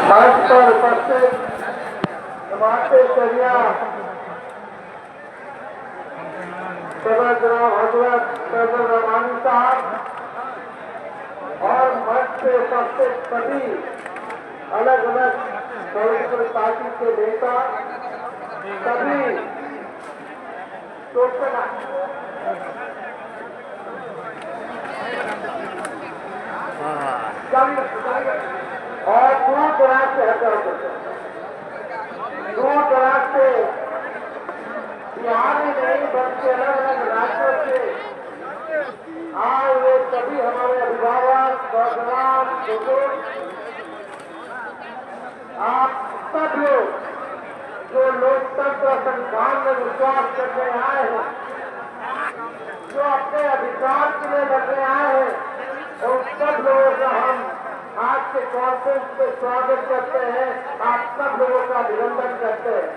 मंच पर उपस्थित जमात-ए-शरिया सदर जनाब हजरत फैजल रहमानी साहब और मंच पे उपस्थित सभी अलग अलग पॉलिटिकल पार्टी के नेता, सभी सोशल और दूर दराज से बिहार ही नहीं बल्कि अलग अलग राज्यों से आए हुए सभी हमारे अभिभावक, नौजवान, बुजुर्ग, आप सब लोग जो लोकतंत्र संविधान में विश्वास करने आए हैं, जो अपने अधिकार के लिए लड़ने आए हैं, उन सब लोगों का हम आज के कॉन्फ्रेंस में स्वागत करते हैं। आप सब लोगों का अभिनंदन करते हैं।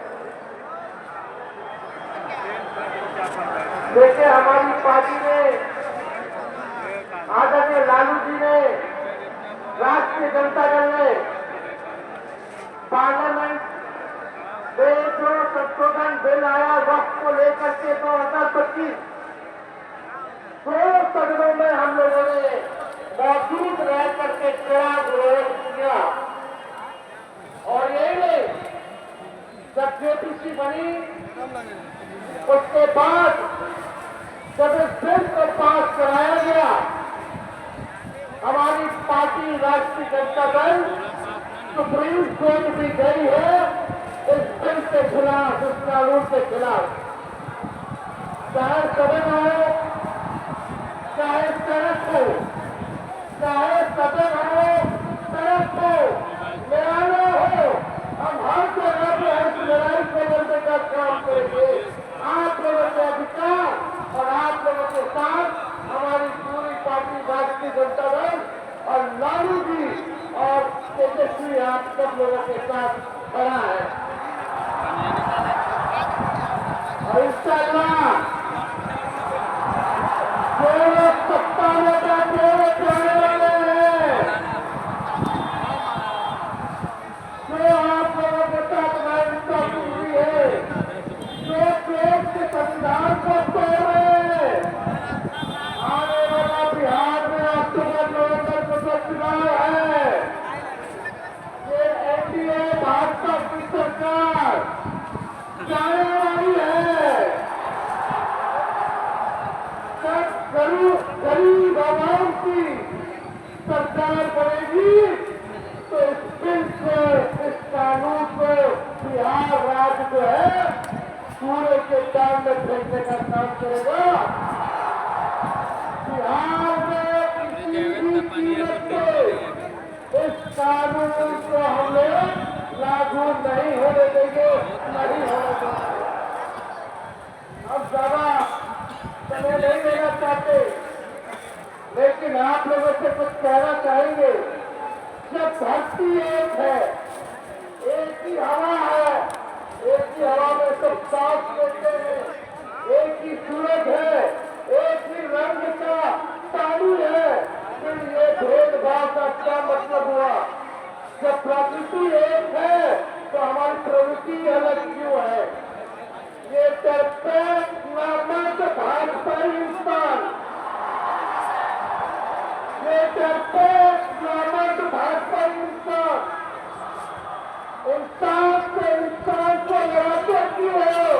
देखिए, हमारी पार्टी ने आदरणीय लालू जी ने, राष्ट्रीय जनता दल ने पार्लियामेंट में जो संशोधन बिल आया वक्त को लेकर के 2025 दो सदनों में हम लोगों ने मौजूद रह करके कड़ा विरोध किया। और ये जब जेपीसी बनी उसके बाद जब इस बिल को पास कराया गया, हमारी पार्टी राष्ट्रीय जनता दल सुप्रीम कोर्ट भी गई है इस बिल के खिलाफ, इस कानून के खिलाफ। चाहे सदन हो, चाहे सड़क हो, चाहे सदन हो, सड़क हो, न्यायालय हो, हम हर जगह पे इस लड़ाई को लड़ने का काम करेंगे। आप लोगों के अधिकार और आप लोगों के साथ हमारी पूरी पार्टी राष्ट्रीय जनता दल और लालू जी और तेजस्वी आप सब लोगों के साथ खड़ा है। और इंशाअल्लाह जो लोग सत्ता में बैठे जाने वाले हैं, जो आप लोगों के साथ नाइंसाफी हुई है, जो देश के संविधान को तोड़ रहे हैं, आने वाला बिहार में अक्टूबर-नवंबर को जो चुनाव है, ये एनडीए भाजपा की सरकार जाने वाली है। सब गरीब आवाम की सरकार बनेगी तो इस बिल को, इस कानून को बिहार राज्य जो है पूरे के चांद में फेंकने का काम करेगा। बिहार में किसी भी कीमत पे इस कानून को हम लोग लागू नहीं होने देंगे, नहीं होने देंगे। अब ज्यादा समय नहीं लेना चाहते, लेकिन आप लोगों से कुछ कहना चाहेंगे। जब धरती एक है, एक ही हवा है, एक ही हवा में सब सांस लेते हैं, एक ही सूरज है, एक ही रंग का पानी है, फिर ये भेदभाव का क्या मतलब हुआ? जब प्रकृति एक है तो हमारी प्रवृत्ति अलग क्यों है? ये करते नामक भाजपाई इंसान, ये करते नामक भाजपाई इंसान, इंसान से इंसान को लड़ाते क्यों हो?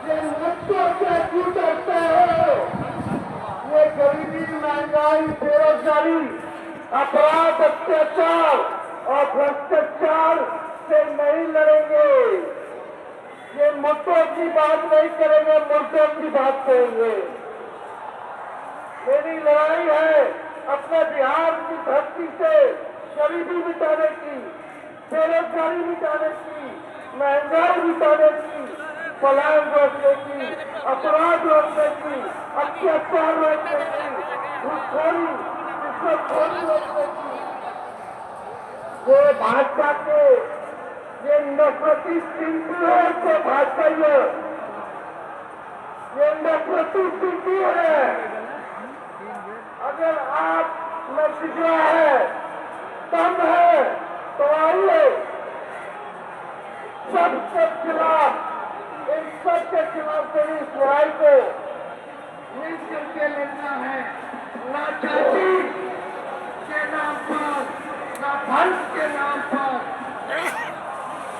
ये मुद्दों से क्यों करते हो? ये गरीबी, महंगाई, बेरोजगारी, अपराध, अत्याचार और भ्रष्टाचार से नहीं लड़ेंगे। ये मुद्दों की बात नहीं करेंगे, मुद्दों की बात करेंगे। मेरी लड़ाई है अपने बिहार की धरती से गरीबी मिटाने की, बेरोजगारी मिटाने की, महंगाई मिटाने की, पलायन रोकने की, अपराध रोकने की, अत्याचार रोकने की, घूसखोरी, रिश्वतखोरी रोकने की। ये भाजपा के ये नफरती चिंतु है तो भाजपा ये नफरती चिंतु है। अगर आप में जिगरा है, दम है, तो आइए सबके खिलाफ, इन सबके खिलाफ तेरी इस लड़ाई को मिलकर के लड़ना है। ना जाति के नाम पर, ना धर्म के नाम पर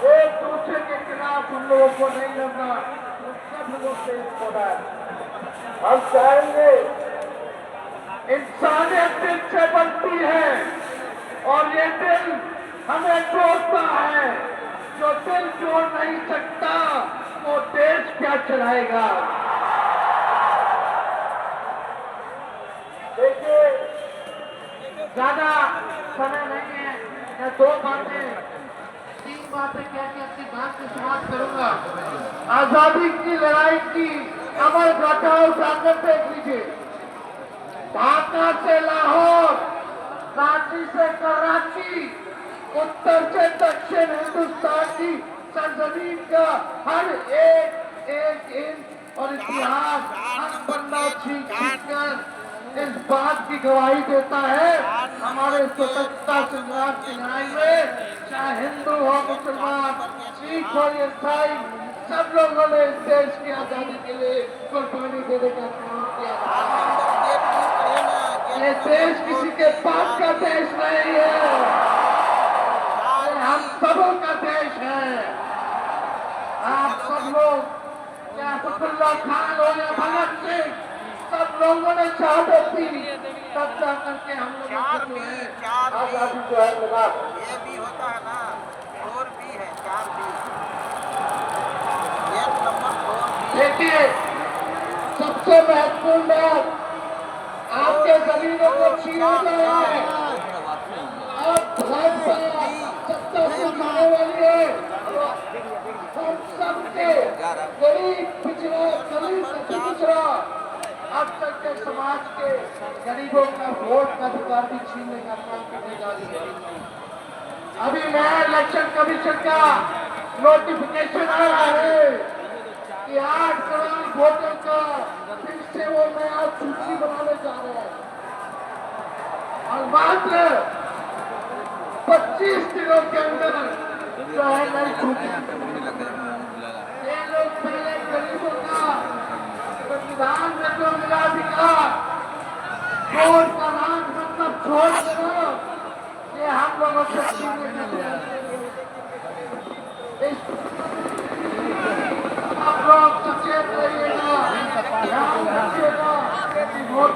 एक दूसरे के खिलाफ हम लोगों को नहीं लड़ना। सब लोगों से होना है। हम चाहेंगे इंसानियत दिल से बनती है और ये दिल हमें जोड़ता है। जो दिल जोड़ नहीं सकता वो देश क्या चलाएगा। देखिए ज्यादा समय नहीं है, मैं तीन बातें कह के अपनी बात की समाप्त करूंगा। आजादी की लड़ाई की अमर गाथा उठाकर देख लीजिए। ढाका से लाहौर, रांची से कराची, उत्तर से दक्षिण हिंदुस्तान की सरजमीन का हर एक इंच और इतिहास हर पन्ना छींकर इस बात की गवाही देता है हमारे स्वतंत्रता संग्राम की लड़ाई में चाहे हिंदू हो, मुसलमान, सिख हो, ईसाई, सब लोगों ने इस देश की आजादी के लिए कुर्बानी देने का काम किया। ये देश किसी के पास का देश नहीं है, ये हम सबों का देश है। आप सब लोग, क्या फतुल्ला खान हो या भगत सिंह, सब लोगों ने शहादत दी, तब जा करके हम लोग जो है आजादी जो है मिला। ये भी होता है ना, और भी है, 4 भी, 1 नंबर 4 भी। देखिए सबसे महत्वपूर्ण बात, आपके जमीनों को छीना गया है। अब भाजपा सत्ता से खाने वाली है। हम सबके गरीब पिछड़ा, दलित पिछड़ा, अब तक के समाज के गरीबों का वोट का अधिकार भी छीनने का काम करने जा रही है। अभी नया इलेक्शन कमीशन का नोटिफिकेशन आया है कि 8 करोड़ वोटों का फिर से वो नया सूची बनाने जा रहे हैं और मात्र 25 दिनों के अंदर जो है नई सूची। ये लोग पहले गरीबों का संविधान में जो मिला अधिकार, वोट का राज मतलब छोड़ दो, ये हम लोगों से छीनने का आप लोग सचेत रहिएगा, ध्यान रखिएगा, वोट